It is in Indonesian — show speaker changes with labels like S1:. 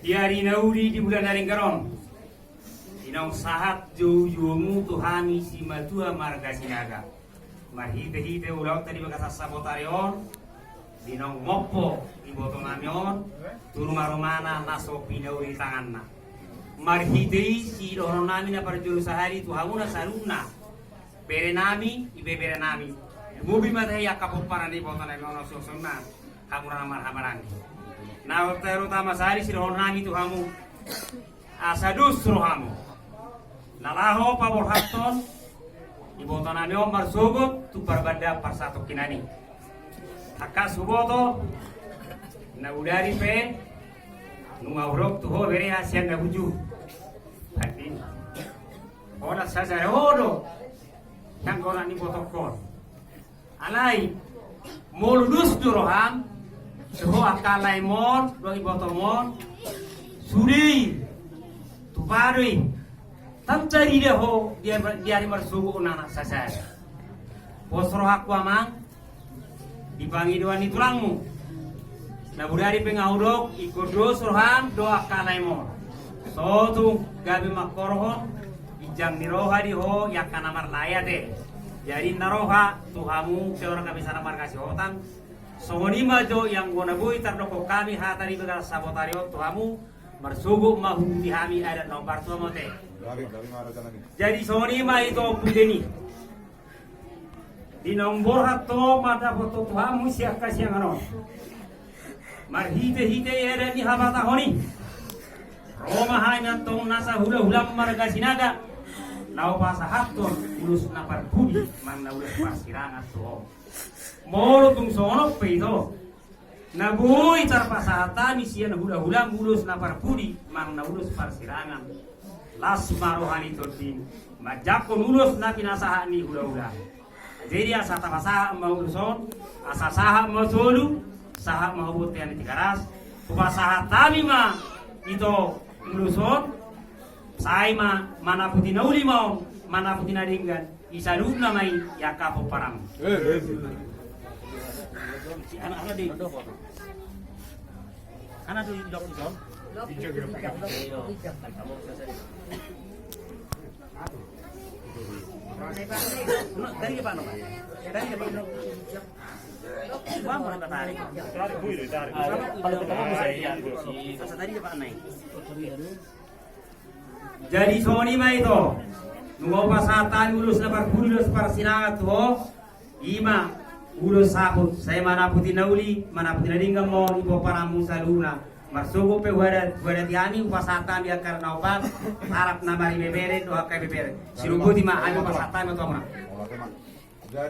S1: Diari naudi di bulan haring karon. Inong sahat jauh-jauhmu Tuhami si matua marga sinaga. Marhite-hite ulau tadi bekas sabotarion. Dinong mopo iboto namion. Turuma-rumana naso pinauri tanganna. Marhite si doron nami na parjuru sahari Tuhamuna saruna. Bere nami, ibe bere nami. Mubi matay yakapot para ni boto na nono susuna. Kamura marhamarang. Nah, terutama sehari si doron nami Tuhamu. Asadus rohamu. Nalaho pabor hatton iboto nami omar sugut tu berbeda persatu kinani. Haka suboto na udari pe nungawrok tu ho bere asian na buju. Hati. Ora saja odo. Yang kona ni botokon. Alai moludus duroham Seho akalai mon, doi botol mon, sudi, tuparui, tancari dia ho dia di marsubu nana sasar. Posro hakku amang, dipangi doa ni tulangmu. Nabudari pengaudok ikut dos roham doa akalai mon. So tu gabi makorohon, ijang diroha di ho yakan amar layat deh. Jadi naroha Tuhamu seorang kami sana markasi hotan. Songonima jo yang gona boy tardoko kami hatari begal sabotario Tuhamu marsugu mahu dihami ada nomor tuamote. Jadi songonima itu pudeni. Di nombor hatto mata foto Tuhamu siap kasih yang anon. Marhite ada di habata honi. Roma hanya tong nasa hula marga sinaga. Nau pasa hatton ulus napar budi mang ulus pasirangat tuh. Molo tung sono peito. Nabui tarpasata misian hula mulus napar budi mang ulus parsirangan. Las marohani totin. Majako mulus na pinasaha ni hula. Jadi asa tapasa mau uluson, asa saha mau solu, saha mau butian di tikaras. Kupasaha tami ma itu uluson. Sai ma mana putina uli mau, mana putina dinggan. Isaduk namai yakapo parang. Si anak-anak di anak tuh dok di son. Dari ke mana? Dari ke mana? Bang mana tarik? Tarik bui tarik. Kalau ketemu saya si sasa tadi apa naik? Jadi sonima itu nunggu pasatan ulus lebar ulus parsinangat tuh ima ulus sabut saya mana putih nauli mana putih nadingga mau ibu para musaluna marsugo pe wada tiani pasatan dia karena obat harap nambari bebere doa kai bebere sirubuti mah ayo pasatan itu mana